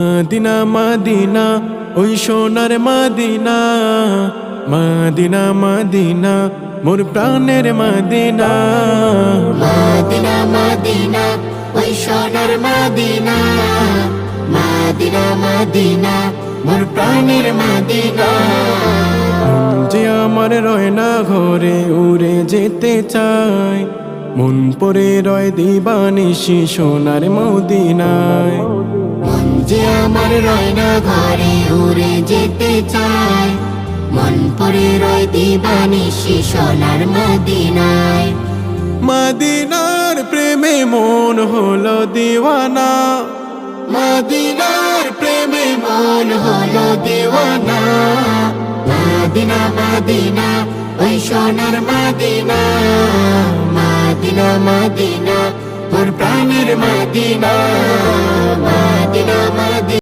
Medina Medina ওই সোনার Medina, Medina Medina মোর প্রাণের মদিনা। মদিনা মদিনা ওই সোনার মদিনা, মদিনা মদিনা মোর প্রাণের মদিনা। যে আমার রয় না ঘরে উড়ে যেতে চায়, মন পরে রয় দিবানিশি সোনার মদিনায়। মন যে আমার রয় না ঘরে উড়ে যেতে চায়, মন পরে রয় দিবানিশি সোনার মদিনায়। মদিনার প্রেমে মন হলো দিওয়ানা, মদিনার প্রেমে মন হলো দিওয়ানা। মদিনা মদিনা ওই সোনার মদিনা, মদিনা মদিনা মোর প্রাণের মদিনা। Medina Medina